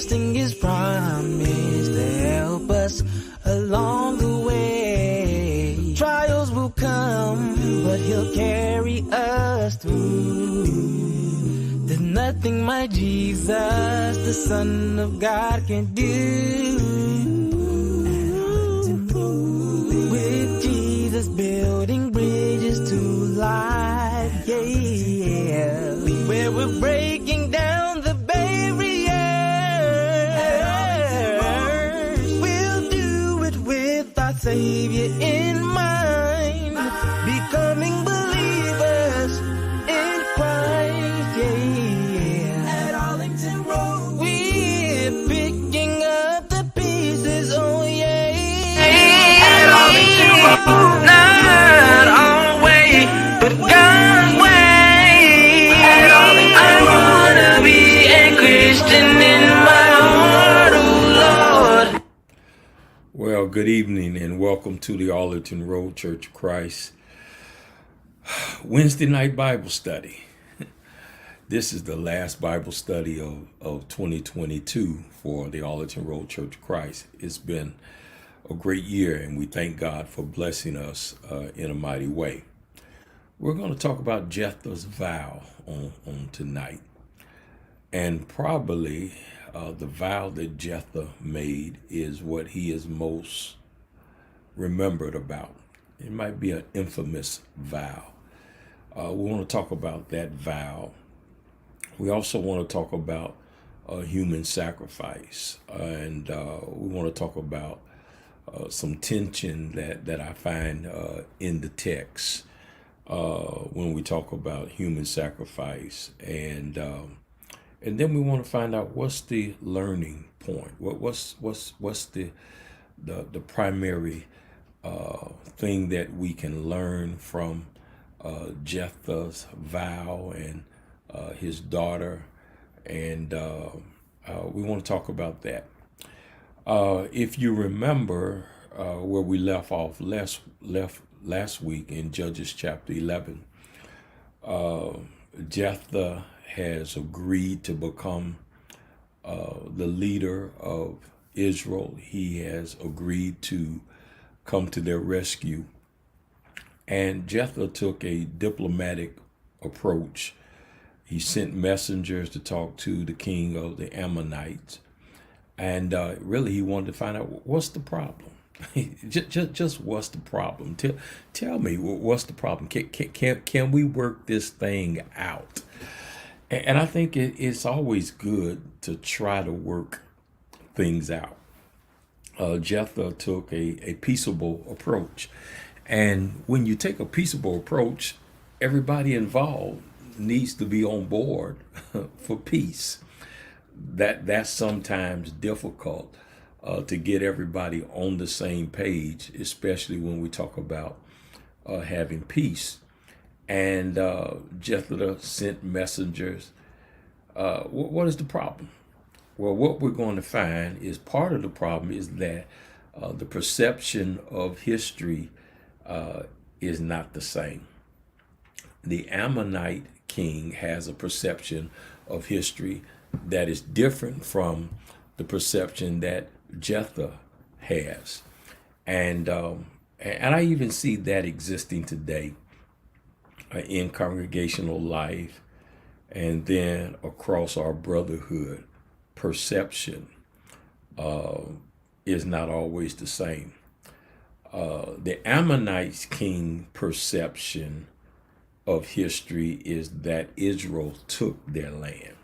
trusting His promise to help us along the way. Trials will come, but He'll carry us through. There's nothing my Jesus, the Son of God, can do. With Jesus building bridges to life, yeah. Where we're breaking down the barriers, we'll do it with our Savior in mind, becoming believers in Christ, yeah. At Arlington Road, we're picking up the pieces, oh yeah. At Arlington Road, not our way, but God's way. I wanna be a Christian in my heart, oh Lord. Well, good evening and welcome to the Arlington Road Church of Christ Wednesday night Bible study. This is the last Bible study of 2022 for the Arlington Road Church of Christ. It's been a great year and we thank God for blessing us in a mighty way. We're going to talk about Jephthah's vow on tonight. And probably the vow that Jephthah made is what he is most remembered about. It might be an infamous vow. We want to talk about that vow. We also want to talk about human sacrifice. And we want to talk about some tension that I find in the text when we talk about human sacrifice. And then we want to find out what's the learning point. What's the primary thing that we can learn from Jephthah's vow and his daughter, and we want to talk about that. If you remember where we left off last week in Judges chapter 11, Jephthah has agreed to become the leader of Israel. He has agreed to come to their rescue. And Jephthah took a diplomatic approach. He sent messengers to talk to the king of the Ammonites. And really he wanted to find out what's the problem. just what's the problem? Tell me what's the problem. Can we work this thing out? And I think it's always good to try to work things out. Jephthah took a peaceable approach. And when you take a peaceable approach, everybody involved needs to be on board for peace. That's sometimes difficult to get everybody on the same page, especially when we talk about having peace. And Jephthah sent messengers. What is the problem? Well, what we're going to find is part of the problem is that the perception of history is not the same. The Ammonite king has a perception of history that is different from the perception that Jephthah has. And I even see that existing today in congregational life and then across our brotherhood. Perception is not always the same. The Ammonite king perception of history is that Israel took their land.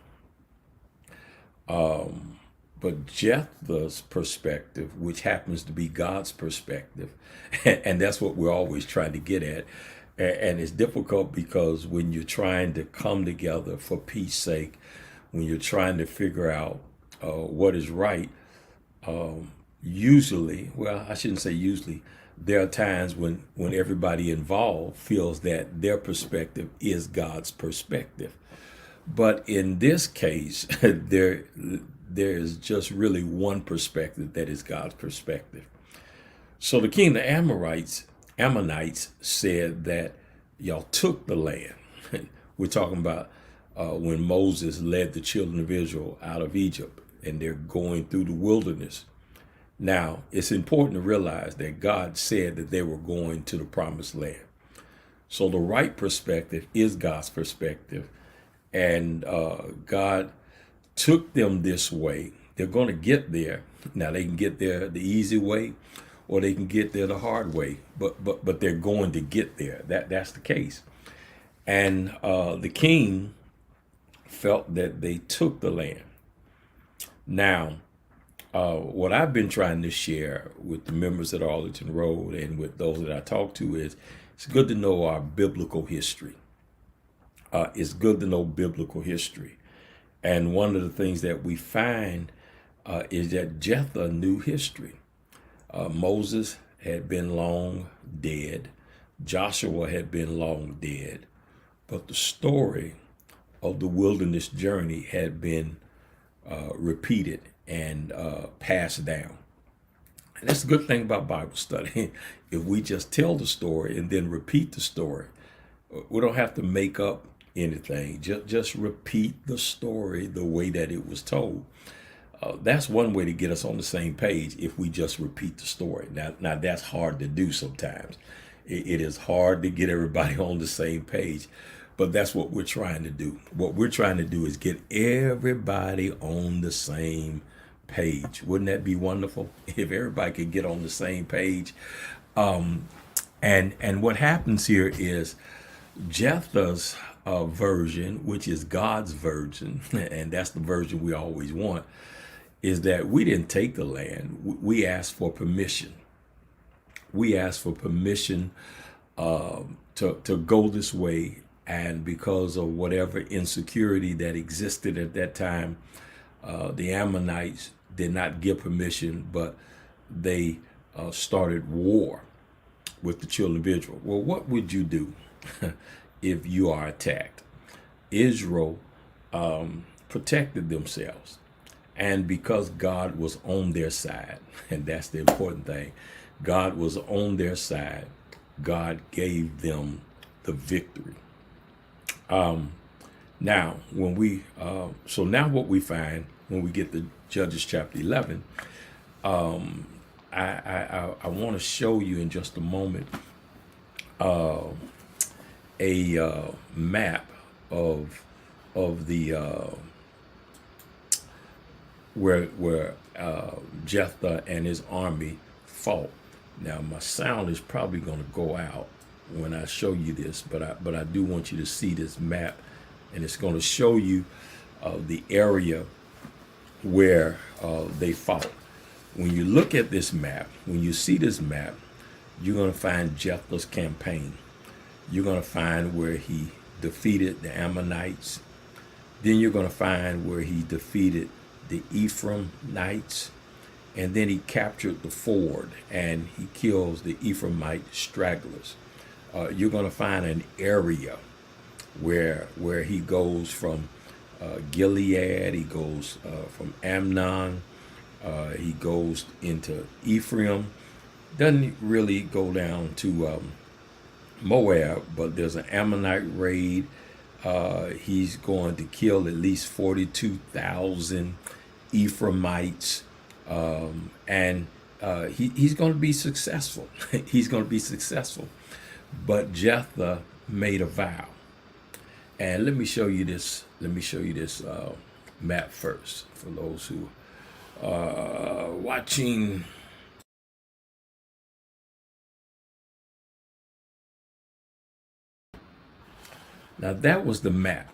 But Jephthah's perspective, which happens to be God's perspective, and that's what we're always trying to get at, and it's difficult because when you're trying to come together for peace sake, when you're trying to figure out what is right, usually, well, I shouldn't say usually, there are times when everybody involved feels that their perspective is God's perspective. But in this case, there is just really one perspective that is God's perspective. So the king of the Ammonites said that y'all took the land. We're talking about when Moses led the children of Israel out of Egypt. and they're going through the wilderness. Now, it's important to realize that God said that they were going to the promised land. So the right perspective is God's perspective. And God took them this way. They're going to get there. Now, they can get there the easy way, or they can get there the hard way. But they're going to get there. That's the case. And the king felt that they took the land. Now, what I've been trying to share with the members at Arlington Road and with those that I talk to is it's good to know our biblical history. It's good to know biblical history. And one of the things that we find is that JEPTHA knew history. Moses had been long dead. Joshua had been long dead. But the story of the wilderness journey had been repeated and passed down. And that's a good thing about Bible study. If we just tell the story and then repeat the story, we don't have to make up anything. Just repeat the story the way that it was told. That's one way to get us on the same page, if we just repeat the story. Now that's hard to do sometimes. It is hard to get everybody on the same page, but that's what we're trying to do. What we're trying to do is get everybody on the same page. Wouldn't that be wonderful if everybody could get on the same page? And what happens here is JEPTHA's version, which is God's version, and that's the version we always want, is that we didn't take the land. We asked for permission. We asked for permission to go this way, and because of whatever insecurity that existed at that time, the Ammonites did not give permission, but they started war with the children of Israel. Well, what would you do if you are attacked? Israel protected themselves. And because God was on their side, and that's the important thing, God was on their side, God gave them the victory. Now, when we, so now what we find when we get to Judges chapter 11, I want to show you in just a moment a map of the where JEPTHA and his army fought. Now my sound is probably going to go out when I show you this, but I do want you to see this map, and it's going to show you the area where they fought. When you look at this map, when you see this map, you're going to find JEPTHA's campaign. You're going to find where he defeated the Ammonites. Then you're going to find where he defeated the Ephraimites. And then he captured the ford and he kills the Ephraimite stragglers. You're going to find an area where he goes from Gilead, he goes from Ammon, he goes into Ephraim. Doesn't really go down to Moab, but there's an Ammonite raid. He's going to kill at least 42,000 Ephraimites, and he's going to be successful. He's going to be successful. But JEPTHA made a vow, and let me show you this. Let me show you this map first for those who are watching. Now that was the map.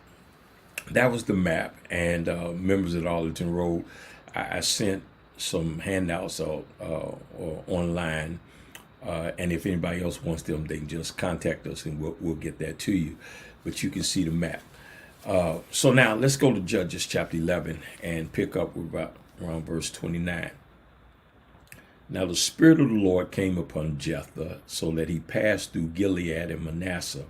That was the map, and members at Arlington Road, I sent some handouts out online, and if anybody else wants them, they can just contact us, and we'll get that to you. But you can see the map. So now let's go to Judges chapter 11 and pick up around verse 29. Now the Spirit of the Lord came upon JEPTHA, so that he passed through Gilead and Manasseh.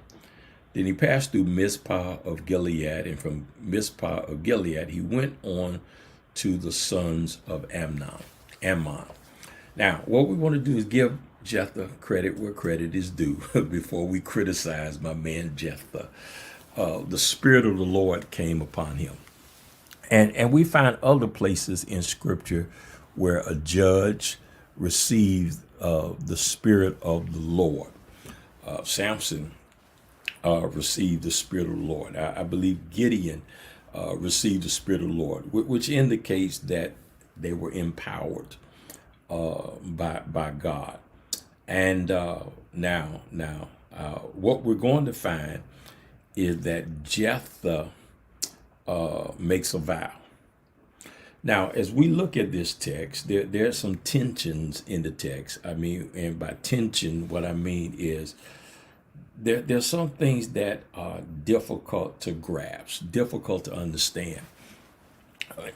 Then he passed through Mizpah of Gilead, and from Mizpah of Gilead he went on to the sons of Ammon. Now, what we want to do is give JEPTHA credit where credit is due before we criticize my man JEPTHA. The Spirit of the Lord came upon him. And we find other places in Scripture where a judge receives the Spirit of the Lord. Samson received the Spirit of the Lord. I believe Gideon received the Spirit of the Lord, which indicates that they were empowered by God. And now, what we're going to find is that Jephthah makes a vow. Now, as we look at this text, there are some tensions in the text. I mean, and by tension, what I mean is there's some things that are difficult to grasp, difficult to understand,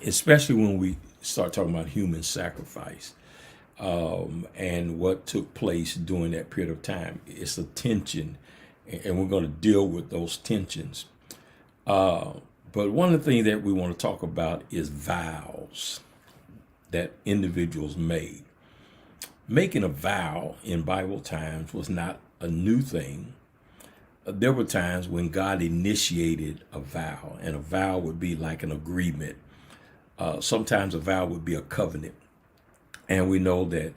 especially when we start talking about human sacrifice and what took place during that period of time. It's a tension, and we're going to deal with those tensions. But one of the things that we want to talk about is vows that individuals made. Making a vow in Bible times was not a new thing. There were times when God initiated a vow, and a vow would be like an agreement. Sometimes a vow would be a covenant. And we know that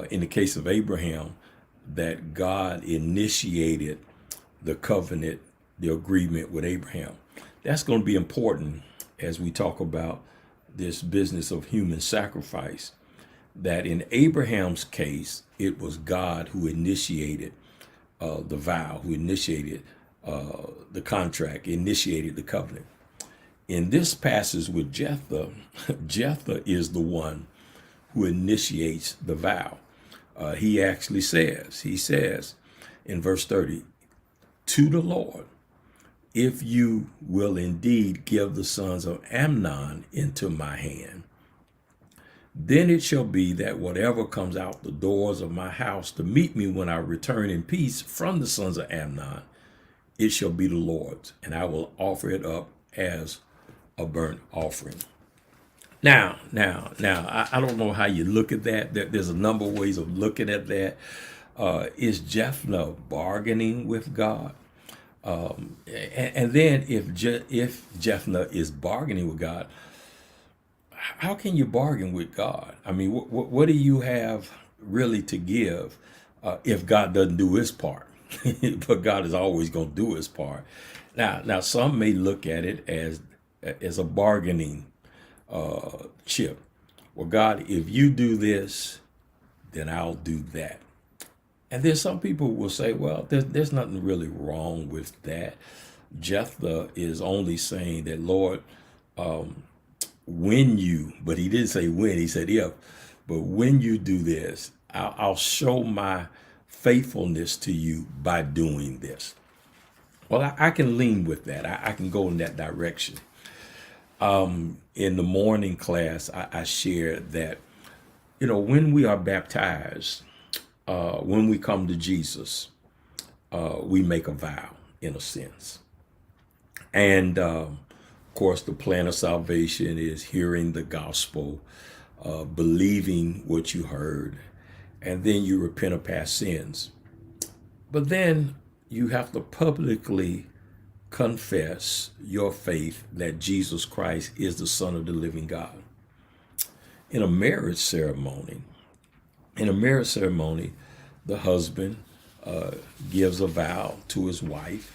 in the case of Abraham, that God initiated the covenant, the agreement with Abraham. That's going to be important as we talk about this business of human sacrifice, that in Abraham's case, it was God who initiated the vow, who initiated the contract, initiated the covenant. In this passage with Jephthah, Jephthah is the one who initiates the vow. He actually says in verse 30, to the Lord, if you will indeed give the sons of Amnon into my hand, then it shall be that whatever comes out the doors of my house to meet me when I return in peace from the sons of Amnon, it shall be the Lord's, and I will offer it up as a burnt offering. Now, I don't know how you look at that. There's a number of ways of looking at that. Is Jephthah bargaining with God? And then if Jephthah is bargaining with God, how can you bargain with God? I mean, what do you have really to give if God doesn't do his part? But God is always going to do his part. Now, some may look at it as a bargaining chip. Well, God, if you do this, then I'll do that. And then some people will say, well, there's nothing really wrong with that. Jephthah is only saying that, Lord, when you, but he didn't say when, he said if, but when you do this, I'll show my faithfulness to you by doing this. Well, I can lean with that. I can go in that direction. In the morning class, I shared that, when we are baptized, when we come to Jesus, we make a vow, in a sense. And, of course, the plan of salvation is hearing the gospel, believing what you heard, and then you repent of past sins. But then you have to publicly confess your faith that Jesus Christ is the Son of the living God. In a marriage ceremony, the husband gives a vow to his wife,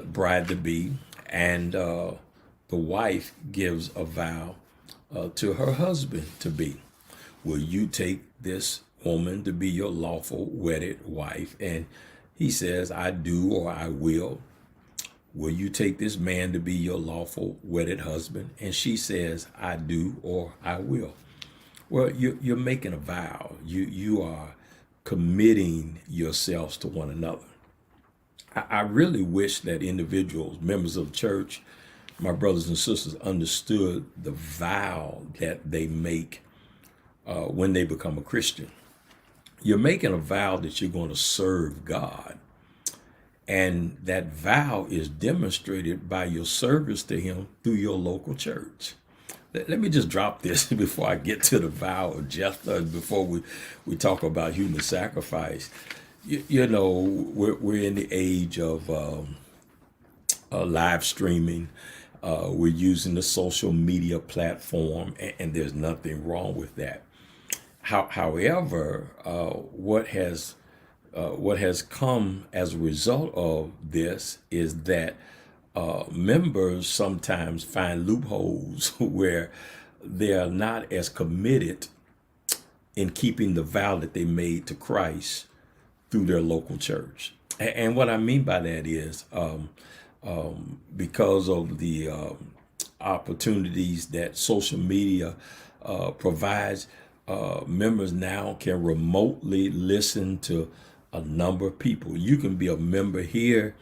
bride-to-be, and the wife gives a vow to her husband-to-be. Will you take this woman to be your lawful wedded wife? And he says, I do, or I will. Will you take this man to be your lawful wedded husband? And she says, I do, or I will. Well, you're making a vow. You are committing yourselves to one another. I really wish that individuals, members of the church, my brothers and sisters, understood the vow that they make when they become a Christian. You're making a vow that you're going to serve God. And that vow is demonstrated by your service to him through your local church. Let me just drop this before I get to the vow of Jephthah, before we talk about human sacrifice. We're in the age of live streaming. We're using the social media platform, and there's nothing wrong with that. However, what has come as a result of this is that members sometimes find loopholes where they are not as committed in keeping the vow that they made to Christ through their local church. And what I mean by that is because of the opportunities that social media provides, members now can remotely listen to a number of people. You can be a member here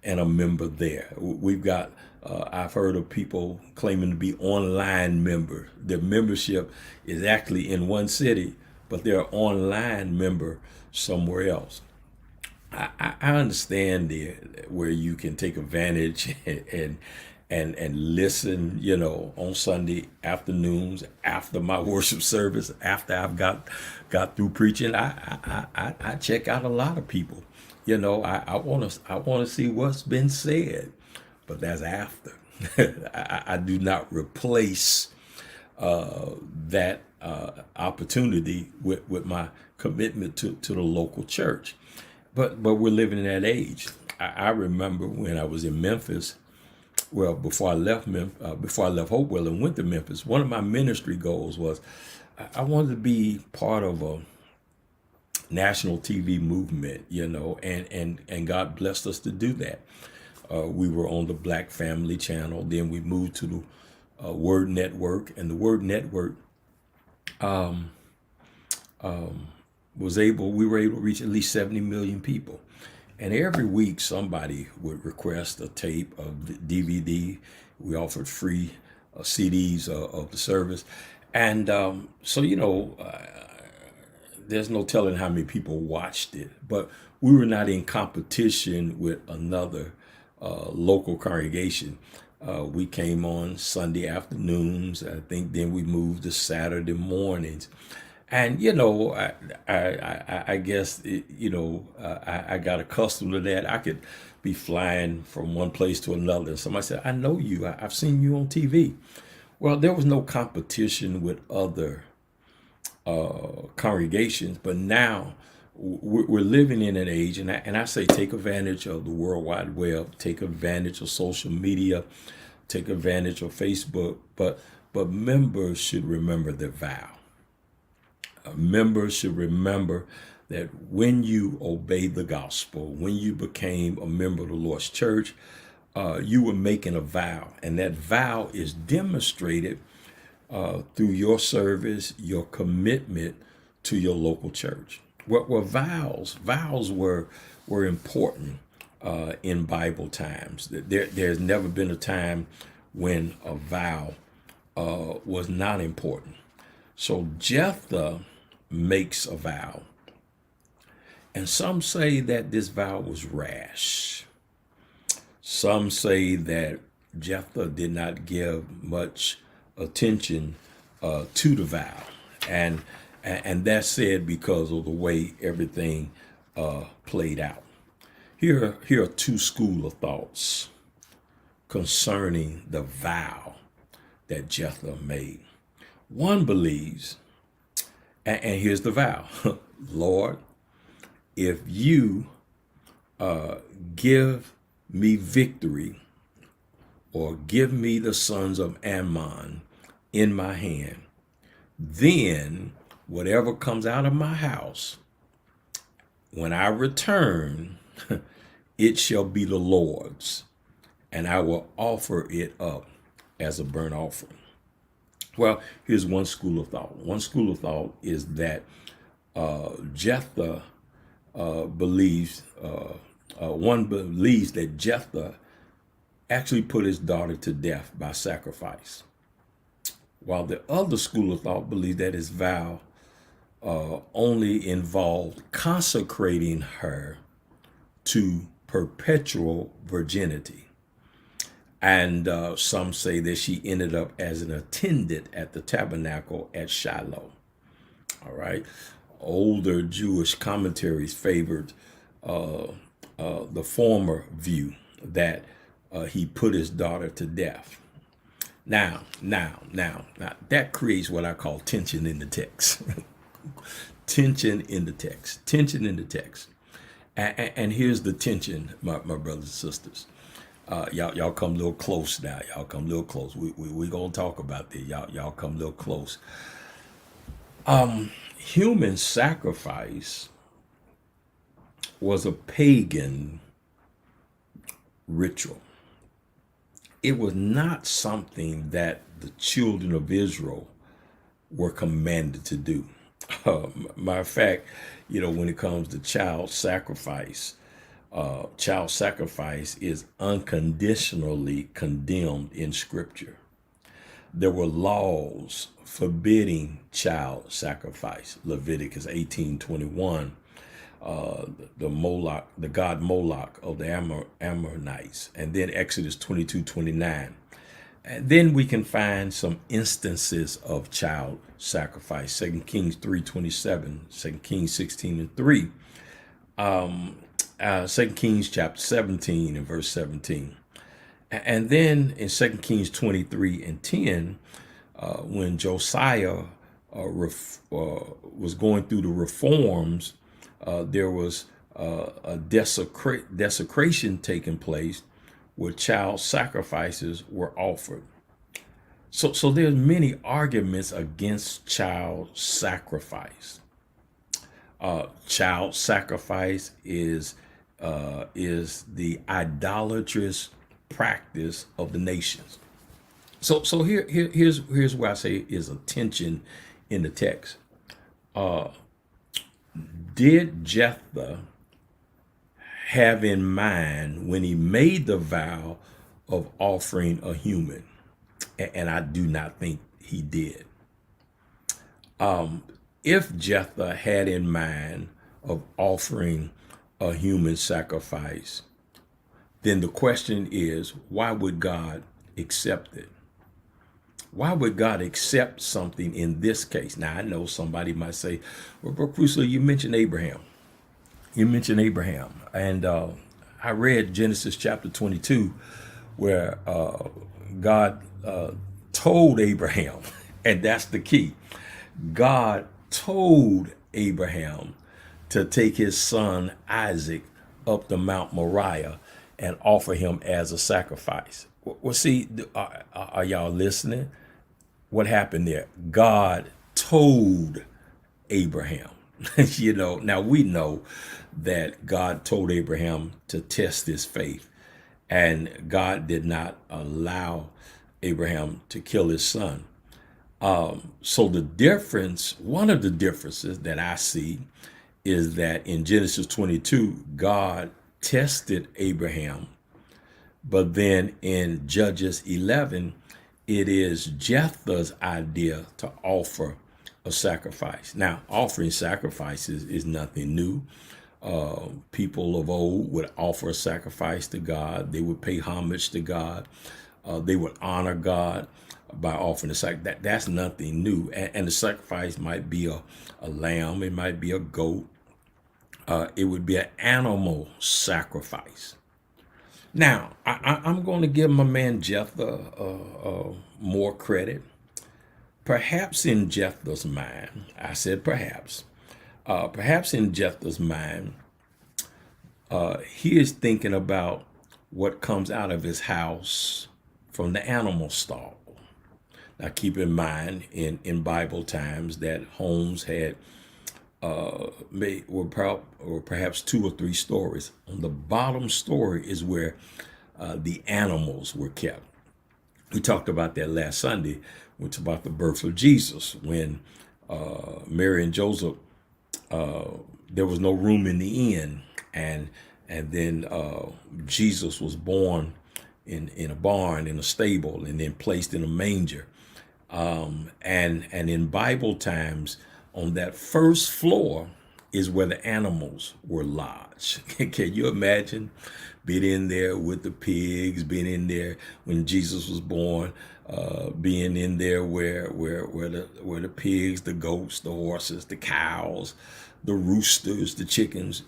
and a member there. We've got, I've heard of people claiming to be online members. Their membership is actually in one city, but they're an online member somewhere else. I understand where you can take advantage and listen, on Sunday afternoons after my worship service, after I've got through preaching. I check out a lot of people. I want to see what's been said, but that's after. I do not replace that opportunity with my commitment to the local church. But we're living in that age. I remember when I was in Memphis. Well, before I left Hopewell and went to Memphis, one of my ministry goals was I wanted to be part of a national TV movement, and God blessed us to do that. We were on the Black Family Channel. Then we moved to the Word Network, and the Word Network we were able to reach at least 70 million people. And every week somebody would request a tape of the DVD. We offered free CDs of the service. And there's no telling how many people watched it. But we were not in competition with another local congregation. We came on Sunday afternoons. I think then we moved to Saturday mornings. And, I guess, I got accustomed to that. I could be flying from one place to another. Somebody said, I know you. I've seen you on TV. Well, there was no competition with other congregations. But now we're living in an age, and I say take advantage of the World Wide Web, take advantage of social media, take advantage of Facebook. But members should remember their vow. Members should remember that when you obeyed the gospel, when you became a member of the Lord's church, you were making a vow. And that vow is demonstrated through your service, your commitment to your local church. Well, vows were important in Bible times. There's never been a time when a vow was not important. So JEPTHA makes a vow. And some say that this vow was rash. Some say that JEPTHA did not give much attention to the vow. And that's said because of the way everything played out. Here are two schools of thoughts concerning the vow that JEPTHA made. One believes, and here's the vow, Lord, if you give me victory or give me the sons of Ammon in my hand, then whatever comes out of my house, when I return, it shall be the Lord's, and I will offer it up as a burnt offering. Well, here's one school of thought. One school of thought is that JEPTHA believes that JEPTHA actually put his daughter to death by sacrifice, while the other school of thought believes that his vow only involved consecrating her to perpetual virginity. And some say that she ended up as an attendant at the tabernacle at Shiloh. All right. Older Jewish commentaries favored the former view, that he put his daughter to death. Now, that creates what I call tension in the text. Tension in the text. Tension in the text. And here's the tension, my brothers and sisters. Y'all come a little close now. Y'all come a little close. We gonna talk about this. Y'all come a little close. Human sacrifice was a pagan ritual. It was not something that the children of Israel were commanded to do. Matter of fact, when it comes to child sacrifice is unconditionally condemned in Scripture. There were laws forbidding child sacrifice. Leviticus 18:21. The god Moloch of the Ammonites, and then Exodus 22:29. And then we can find some instances of child sacrifice. 2 Kings 3:27, 2 Kings 16:3, 2 Kings chapter 17 and verse 17. And then in 2 Kings 23:10, when Josiah was going through the reforms, there was a desecration taking place where child sacrifices were offered. So there's many arguments against child sacrifice. Child sacrifice is the idolatrous practice of the nations. So here's where I say is a tension in the text. Did Jephthah have in mind when he made the vow of offering a human? And I do not think he did. If Jephthah had in mind of offering a human sacrifice, then the question is, why would God accept it? Why would God accept something in this case? Now, I know somebody might say, well, Bro Crusoe, you mentioned Abraham. And I read Genesis chapter 22, where God told Abraham, and that's the key. God told Abraham to take his son Isaac up to Mount Moriah and offer him as a sacrifice. Well, see, are y'all listening? What happened there? God told Abraham. Now we know that God told Abraham to test his faith, and God did not allow Abraham to kill his son. So one of the differences that I see is that in Genesis 22, God tested Abraham, but then in Judges 11, it is Jephthah's idea to offer a sacrifice. Now, offering sacrifices is nothing new. People of old would offer a sacrifice to God. They would pay homage to God. They would honor God by offering a sacrifice. That's nothing new. And the sacrifice might be a lamb. It might be a goat. It would be an animal sacrifice. Now, I'm going to give my man Jephthah more credit. Perhaps in Jephthah's mind, I said perhaps in Jephthah's mind, he is thinking about what comes out of his house from the animal stall. Now, keep in mind, in Bible times, that homes had were perhaps 2 or 3 stories. On the bottom story is where the animals were kept. We talked about that last Sunday, which is about the birth of Jesus, when Mary and Joseph, there was no room in the inn, and then Jesus was born in a barn, in a stable, and then placed in a manger. And in Bible times, on that first floor is where the animals were lodged. Can you imagine being in there with the pigs, being in there when Jesus was born, being in there where the pigs, the goats, the horses, the cows, the roosters, the chickens,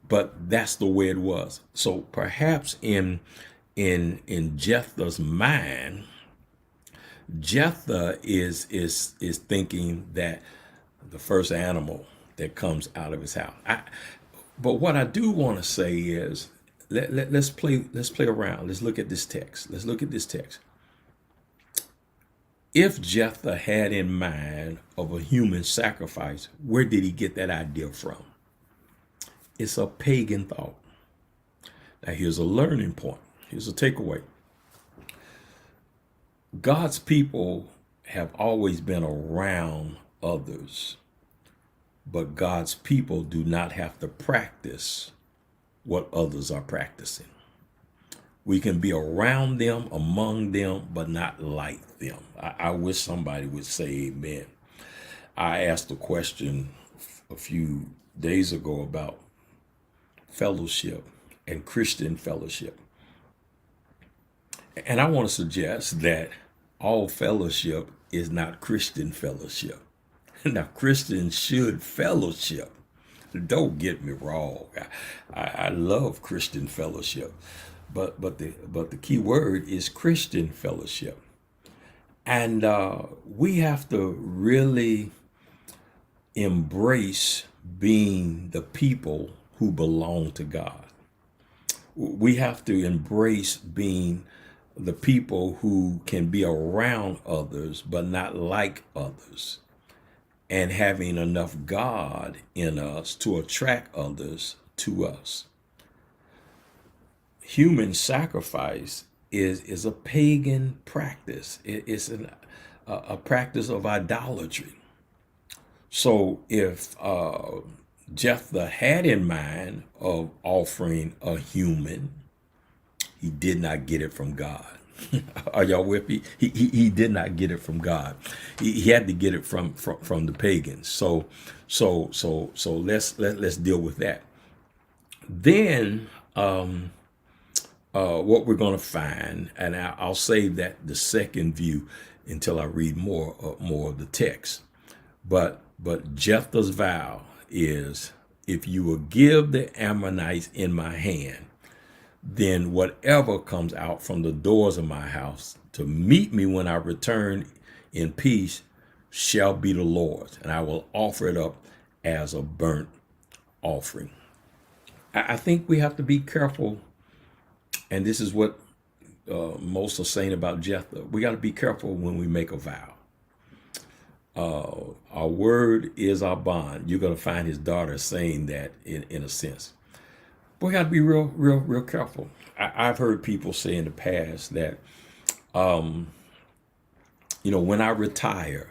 but that's the way it was. So perhaps in Jephthah's mind, Jephthah is thinking that the first animal that comes out of his house. But what I do want to say is, let's play around. Let's look at this text. If Jephthah had in mind of a human sacrifice, where did he get that idea from? It's a pagan thought. Now here's a learning point. Here's a takeaway. God's people have always been around others, but God's people do not have to practice what others are practicing. We can be around them, among them, but not like them. I wish somebody would say amen. I asked a question a few days ago about fellowship and Christian fellowship. And I want to suggest that all fellowship is not Christian fellowship. Now, Christians should fellowship. Don't get me wrong. I love Christian fellowship. But the key word is Christian fellowship. And we have to really embrace being the people who belong to God. We have to embrace being the people who can be around others, but not like others, and having enough God in us to attract others to us. Human sacrifice is a pagan practice. It's a practice of idolatry. So if Jephthah had in mind of offering a human, he did not get it from God. Are y'all with me? He did not get it from God. He had to get it from the pagans. So let's deal with that. Then what we're going to find, and I'll save that the second view until I read more of the text. But Jephthah's vow is, if you will give the Ammonites in my hand, then whatever comes out from the doors of my house to meet me when I return in peace shall be the Lord's, and I will offer it up as a burnt offering. I think we have to be careful, and this is what most are saying about Jephthah. We got to be careful when we make a vow. Our word is our bond. You're going to find his daughter saying that in a sense. We got to be real careful. I've heard people say in the past that, when I retire,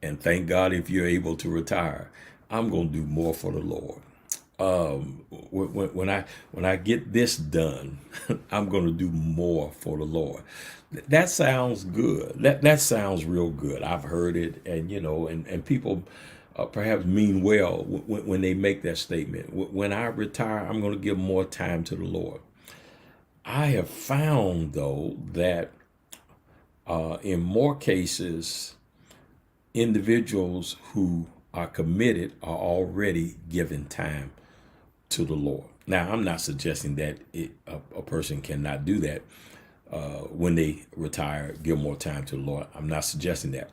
and thank God if you're able to retire, I'm going to do more for the Lord. When I get this done, I'm going to do more for the Lord. That sounds good. That sounds real good. I've heard it, and people perhaps mean well when they make that statement. When I retire, I'm going to give more time to the Lord. I have found, though, that in more cases, individuals who are committed are already giving time to the Lord. Now, I'm not suggesting that a person cannot do that when they retire, give more time to the Lord. I'm not suggesting that.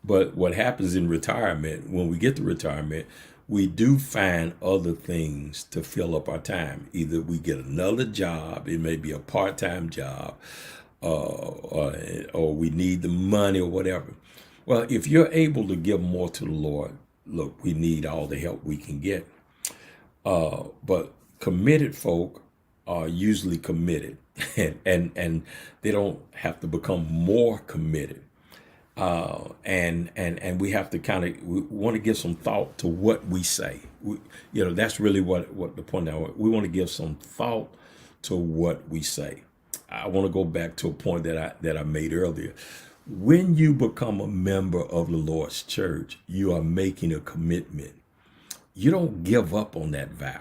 But what happens in retirement, when we get to retirement, we do find other things to fill up our time. Either we get another job, it may be a part-time job, or we need the money or whatever. Well, if you're able to give more to the Lord, look, we need all the help we can get. But committed folk are usually committed, and they don't have to become more committed. And we have to we want to give some thought to what we say. That's really what the point now. We want to give some thought to what we say. I want to go back to a point that I made earlier. When you become a member of the Lord's church, you are making a commitment. You don't give up on that vow.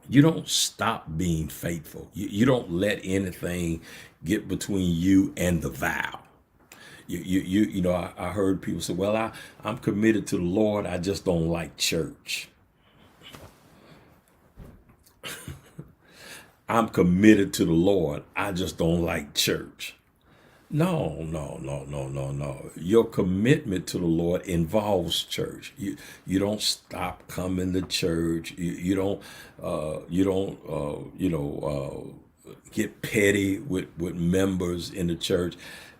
You don't stop being faithful. You don't let anything get between you and the vow. I heard people say, well, I'm committed to the Lord. I just don't like church. I'm committed to the Lord. I just don't like church. No. Your commitment to the Lord involves church. You don't stop coming to church. You don't get petty with members in the church.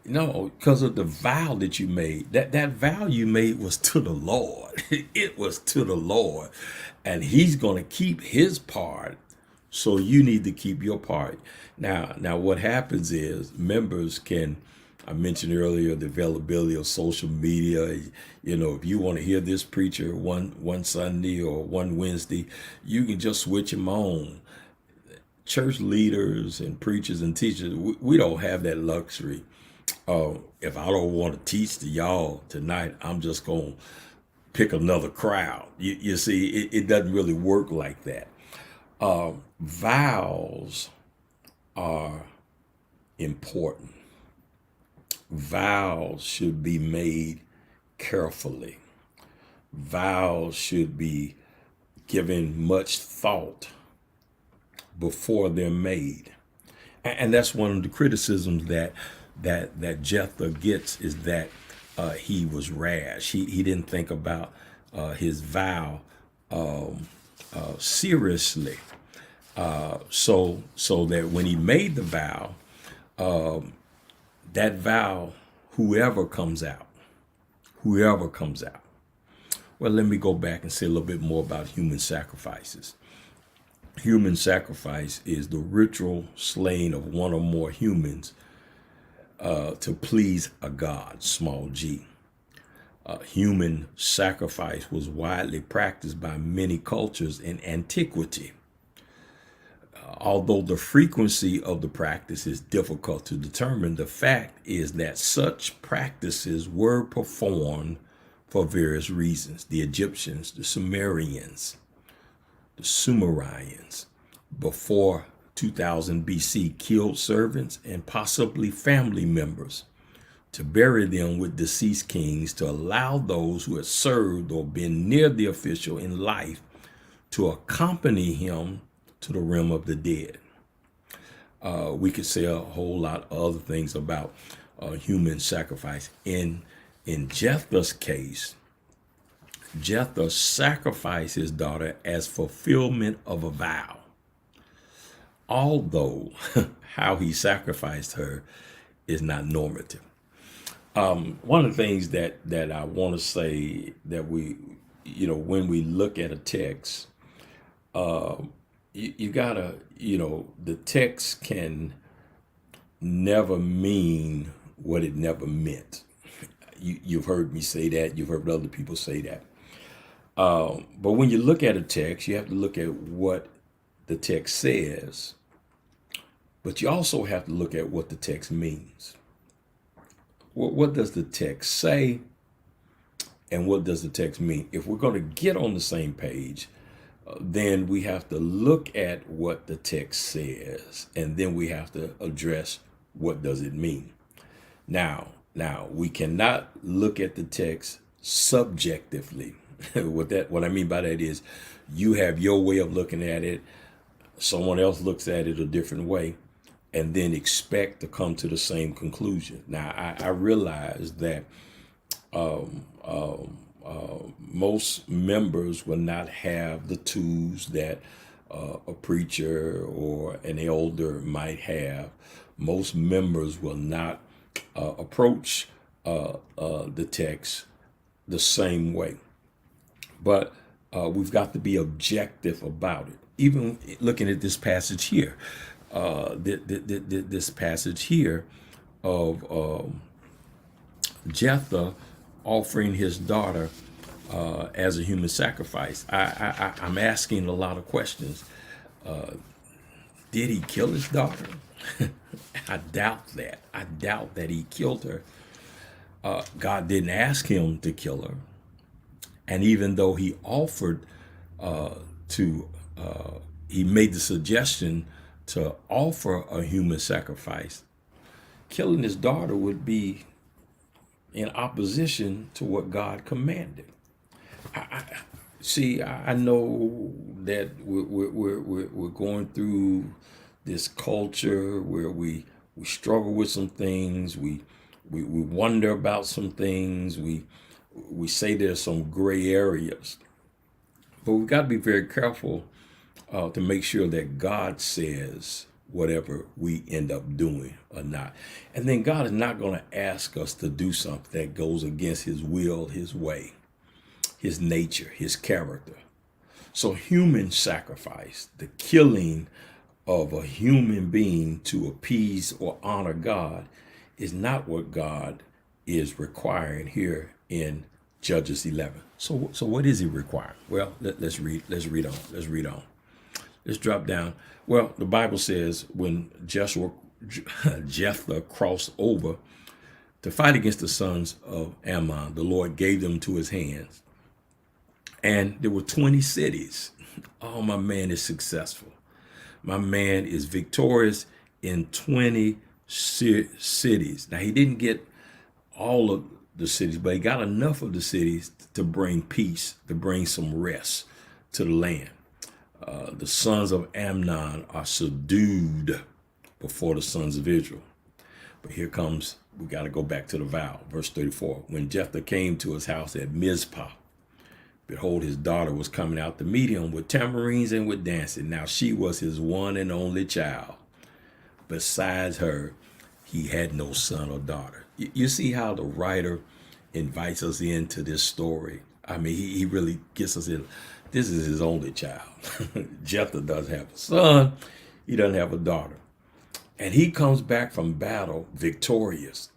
No, because of the vow that you made. That vow you made was to the Lord. It was to the Lord, and He's going to keep His part. So you need to keep your part. Now what happens is members can, I mentioned earlier, the availability of social media. If you want to hear this preacher one Sunday or one Wednesday, you can just switch them on. Church leaders and preachers and teachers, we don't have that luxury. If I don't want to teach to y'all tonight, I'm just going to pick another crowd. You see, it doesn't really work like that. Vows are important. Vows should be made carefully. Vows should be given much thought before they're made. And that's one of the criticisms that JEPTHA gets, is that he was rash. He didn't think about his vow seriously. So that when he made the vow, that vow, whoever comes out. Well, let me go back and say a little bit more about human sacrifices. Human sacrifice is the ritual slaying of one or more humans to please a god, small g. Human sacrifice was widely practiced by many cultures in antiquity. Although the frequency of the practice is difficult to determine, the fact is that such practices were performed for various reasons. The Egyptians, the Sumerians, before 2000 BC, killed servants and possibly family members to bury them with deceased kings, to allow those who had served or been near the official in life to accompany him to the realm of the dead. We could say a whole lot of other things about human sacrifice. In JEPTHA's case, JEPTHA sacrificed his daughter as fulfillment of a vow. Although how he sacrificed her is not normative. One of the things that I want to say, that we, when we look at a text, you gotta, the text can never mean what it never meant. You've heard me say that. You've heard other people say that. But when you look at a text, you have to look at what the text says, but you also have to look at what the text means. What does the text say, and what does the text mean? If we're going to get on the same page, then we have to look at what the text says, and then we have to address what does it mean. Now we cannot look at the text subjectively. What I mean by that is, you have your way of looking at it, someone else looks at it a different way, and then expect to come to the same conclusion. Now, I realize that most members will not have the tools that a preacher or an elder might have. Most members will not approach the text the same way. But we've got to be objective about it. Even looking at this passage here, this passage here of JEPTHA offering his daughter as a human sacrifice. I'm asking a lot of questions. Did he kill his daughter? I doubt that. I doubt that he killed her. God didn't ask him to kill her. And even though he offered he made the suggestion to offer a human sacrifice, killing his daughter would be in opposition to what God commanded. I know that we're going through this culture where we We struggle with some things. We wonder about some things. We say there's some gray areas. But we've got to be very careful to make sure that God says whatever we end up doing or not. And then God is not going to ask us to do something that goes against his will, his way, his nature, his character. So human sacrifice, the killing of a human being to appease or honor God, is not what God is requiring here in Judges 11. So what is he requiring? Well, let's read on. Let's drop down. Well, the Bible says when Jephthah crossed over to fight against the sons of Ammon, the Lord gave them to his hands. And there were 20 cities. Oh, my man is successful. My man is victorious in 20 cities. Now, he didn't get all of the cities, but he got enough of the cities to bring peace, to bring some rest to the land. The sons of Ammon are subdued before the sons of Israel. But here comes, we got to go back to the vow, verse 34. When Jephthah came to his house at Mizpah, behold, his daughter was coming out to meet him with tambourines and with dancing. Now she was his one and only child. Besides her, he had no son or daughter. You see how the writer invites us into this story? I mean, he really gets us in. This is his only child. Jephthah doesn't have a son. He doesn't have a daughter. And he comes back from battle victorious.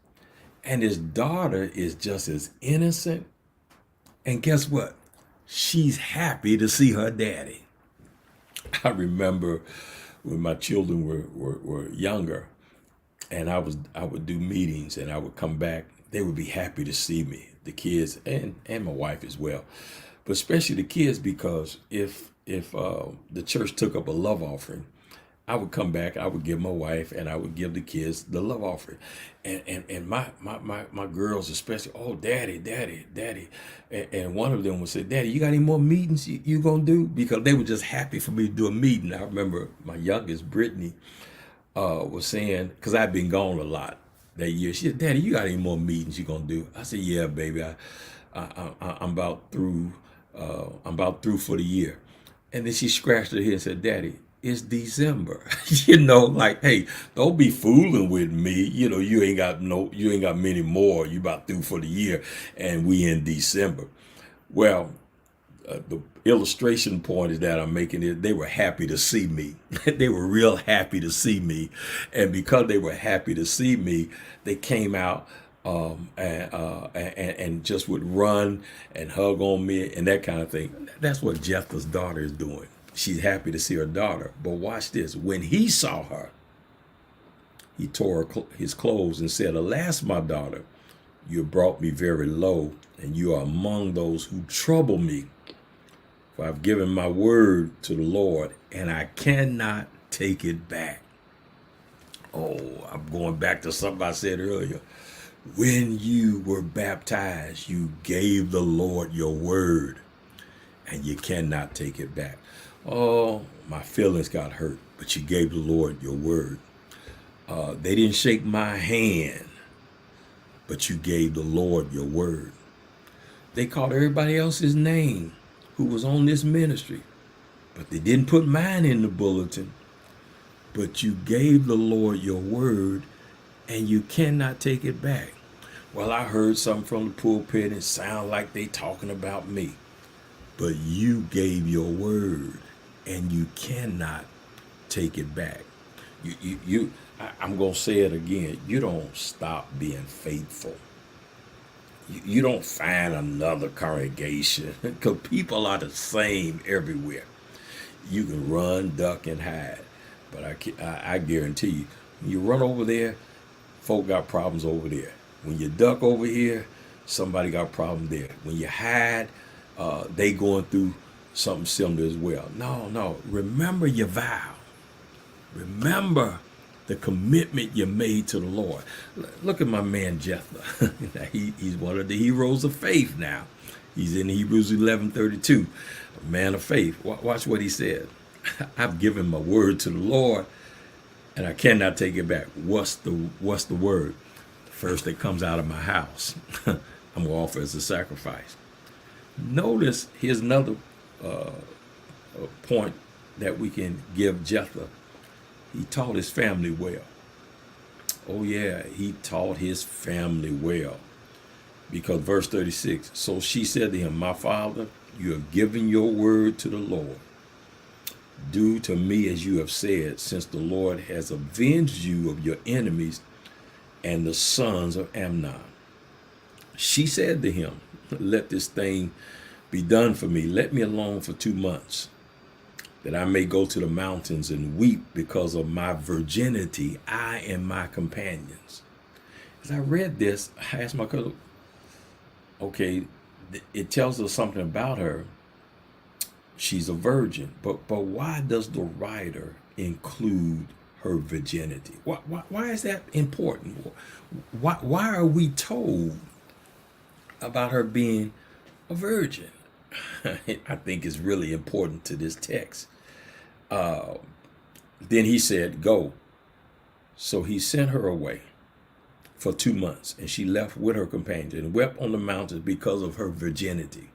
And his daughter is just as innocent. And guess what? She's happy to see her daddy. I remember when my children were younger, and I would do meetings, and I would come back. They would be happy to see me, the kids and my wife as well. But especially the kids, because if the church took up a love offering, I would come back, I would give my wife, and I would give the kids the love offering. And my girls especially, oh, daddy. And one of them would say, Daddy, you got any more meetings you gonna do? Because they were just happy for me to do a meeting. I remember my youngest, Brittany, was saying, because I'd been gone a lot that year, she said, Daddy, you got any more meetings you gonna do? I said, yeah, baby, I'm about through. I'm about through for the year. And then she scratched her head and said, Daddy, it's December. Like, hey, don't be fooling with me. You ain't got many more. You about through for the year, and we in December. Well, the illustration point is that I'm making is they were happy to see me. They were real happy to see me. And because they were happy to see me, they came out and just would run and hug on me and that kind of thing. That's what Jephthah's daughter is doing. She's happy to see her daughter. But watch this. When he saw her, he tore his clothes and said, Alas, my daughter, you have brought me very low, and you are among those who trouble me. For I've given my word to the Lord, and I cannot take it back. Oh, I'm going back to something I said earlier. When you were baptized, you gave the Lord your word, and you cannot take it back. Oh, my feelings got hurt, but you gave the Lord your word. They didn't shake my hand, but you gave the Lord your word. They called everybody else's name who was on this ministry, but they didn't put mine in the bulletin. But you gave the Lord your word, and you cannot take it back. Well, I heard something from the pulpit, and it sounded like they talking about me. But you gave your word, and you cannot take it back. I'm going to say it again. You don't stop being faithful. You don't find another congregation, because people are the same everywhere. You can run, duck, and hide. But I guarantee you, when you run over there, folk got problems over there. When you duck over here, somebody got a problem there. When you hide, they going through something similar as well. No. Remember your vow. Remember the commitment you made to the Lord. Look at my man Jephthah. He's one of the heroes of faith now. He's in Hebrews 11:32, a man of faith. Watch what he said. I've given my word to the Lord, And I cannot take it back. What's the word? The first that comes out of my house, I'm going to offer as a sacrifice. Notice here's another point that we can give Jephthah. He taught his family well. Oh yeah, he taught his family well. Because verse 36, so she said to him, my father, you have given your word to the Lord. Do to me as you have said, since the Lord has avenged you of your enemies and the sons of Amnon. She said to him, let this thing be done for me. Let me alone for 2 months, that I may go to the mountains and weep because of my virginity, I and my companions. As I read this, I asked my cousin, okay, it tells us something about her. She's a virgin, but why does the writer include her virginity? Why is that important? Why are we told about her being a virgin? I think it's really important to this text. Then he said, go. So he sent her away for 2 months, and she left with her companions and wept on the mountains because of her virginity.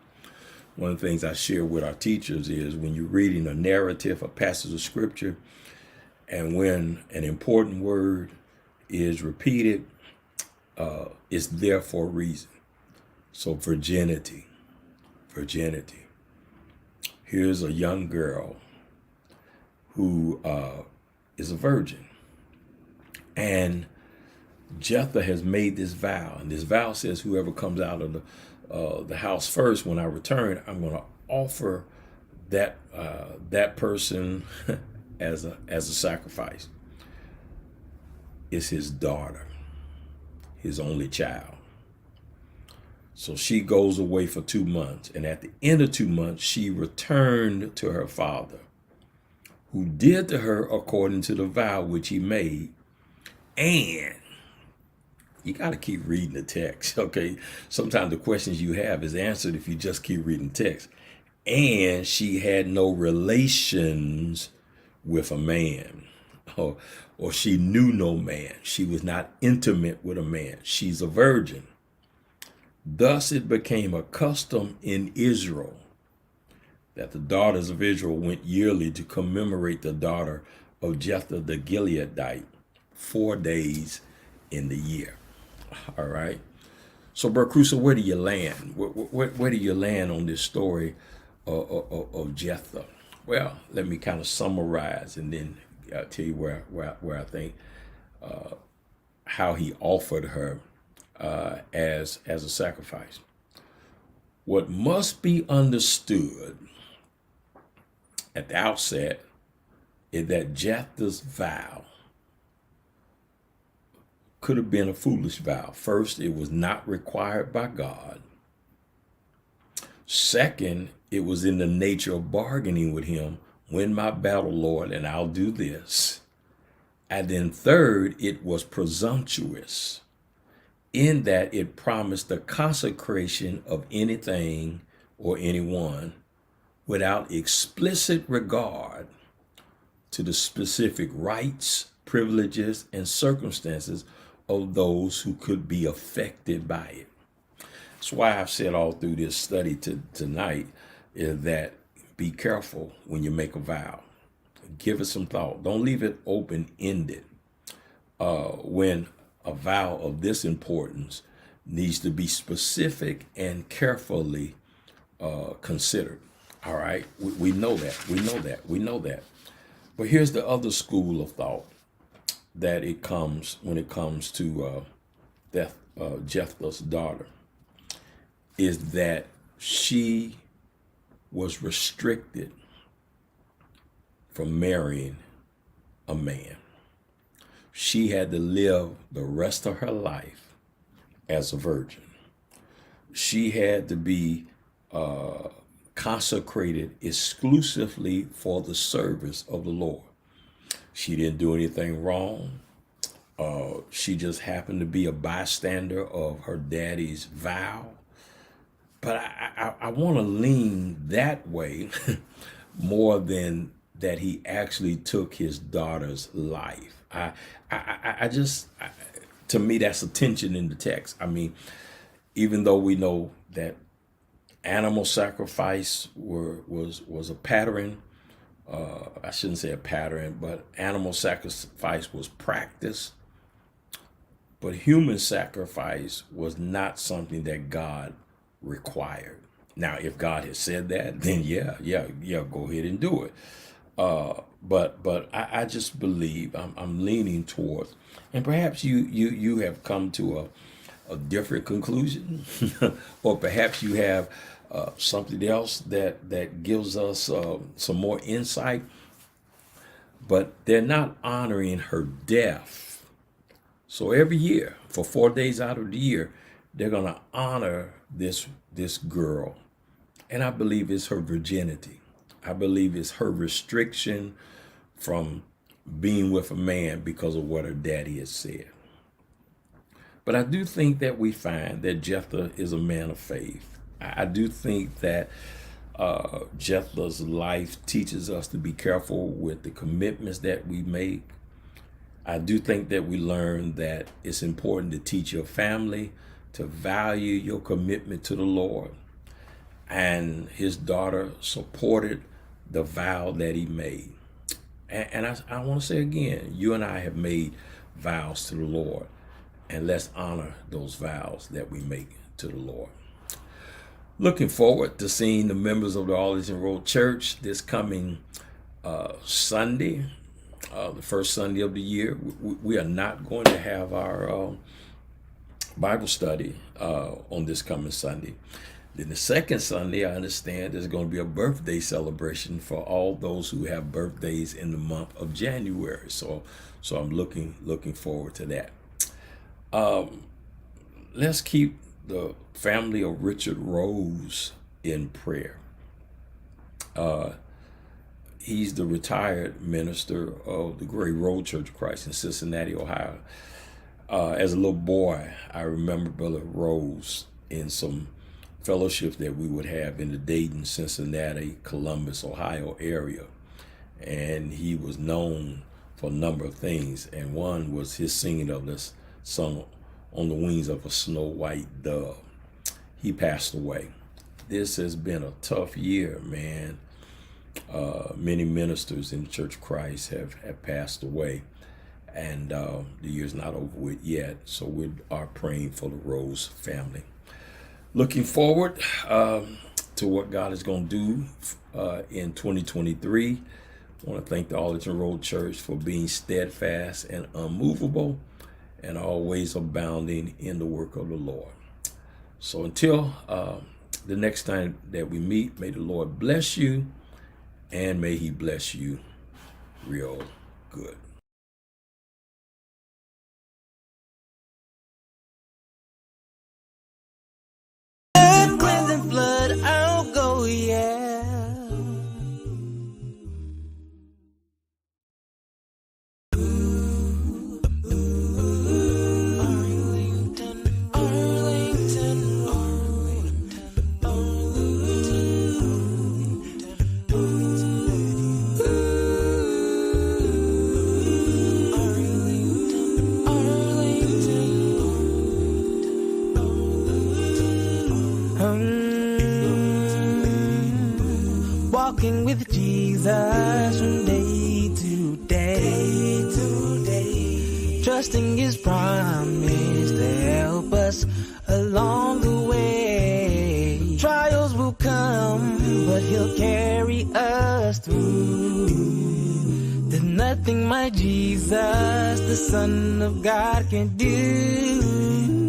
One of the things I share with our teachers is when you're reading a narrative, a passage of scripture, and when an important word is repeated, it's there for a reason. So virginity. Here's a young girl who is a virgin. And Jephthah has made this vow. And this vow says whoever comes out of the house first, when I return, I'm going to offer that person as a sacrifice. It's his daughter, his only child. So she goes away for 2 months. And at the end of 2 months, she returned to her father, who did to her according to the vow which he made. And you got to keep reading the text, okay? Sometimes the questions you have is answered if you just keep reading the text. And she had no relations with a man, or she knew no man. She was not intimate with a man. She's a virgin. Thus it became a custom in Israel that the daughters of Israel went yearly to commemorate the daughter of Jephthah the Gileadite 4 days in the year. All right. So, Bro Crusoe, where do you land? Where do you land on this story of Jephthah? Well, let me kind of summarize and then tell you where I think how he offered her as a sacrifice. What must be understood at the outset is that Jephthah's vow could have been a foolish vow. First, it was not required by God. Second, it was in the nature of bargaining with him. Win my battle, Lord, and I'll do this. And then third, it was presumptuous in that it promised the consecration of anything or anyone without explicit regard to the specific rights, privileges, and circumstances of those who could be affected by it. That's why I've said all through this study tonight is that be careful when you make a vow. Give it some thought. Don't leave it open-ended. When a vow of this importance needs to be specific and carefully considered. All right, we know that. But here's the other school of thought that when it comes to Jephthah's daughter, is that she was restricted from marrying a man. She had to live the rest of her life as a virgin. She had to be consecrated exclusively for the service of the Lord. She didn't do anything wrong. She just happened to be a bystander of her daddy's vow. But I want to lean that way more than that he actually took his daughter's life. To me, that's a tension in the text. I mean, even though we know that animal sacrifice was a pattern, I shouldn't say a pattern, but animal sacrifice was practiced. But human sacrifice was not something that God required. Now, if God had said that, then yeah, go ahead and do it. But I just believe I'm leaning towards, and perhaps you have come to a different conclusion, or perhaps you have something else that gives us some more insight. But they're not honoring her death. So every year, for 4 days out of the year, they're going to honor this girl. And I believe it's her virginity. I believe it's her restriction from being with a man because of what her daddy has said. But I do think that we find that Jephthah is a man of faith. I do think that Jephthah's life teaches us to be careful with the commitments that we make. I do think that we learn that it's important to teach your family to value your commitment to the Lord. And his daughter supported the vow that he made. And I want to say again, you and I have made vows to the Lord. And let's honor those vows that we make to the Lord. Looking forward to seeing the members of the Arlington Road Church this coming Sunday, the first Sunday of the year. We are not going to have our Bible study on this coming Sunday. Then the second Sunday, I understand there's going to be a birthday celebration for all those who have birthdays in the month of January. So I'm looking forward to that. Let's keep the family of Richard Rose in prayer. He's the retired minister of the Great Road Church of Christ in Cincinnati, Ohio. As a little boy, I remember Brother Rose in some fellowships that we would have in the Dayton, Cincinnati, Columbus, Ohio area. And he was known for a number of things. And one was his singing of this song, On the Wings of a Snow White Dove. He passed away. This has been a tough year, man. Many ministers in the Church of Christ have passed away. And the year's not over with yet. So we are praying for the Rose family. Looking forward to what God is going to do in 2023. I want to thank the Arlington Road Church for being steadfast and unmovable and always abounding in the work of the Lord. So until the next time that we meet, may the Lord bless you and may he bless you real good. Cleansing blood, I'll go, yeah. Walking with Jesus from day to day, trusting his promise to help us along the way. Trials will come, but he'll carry us through. There's nothing my Jesus, the Son of God, can do.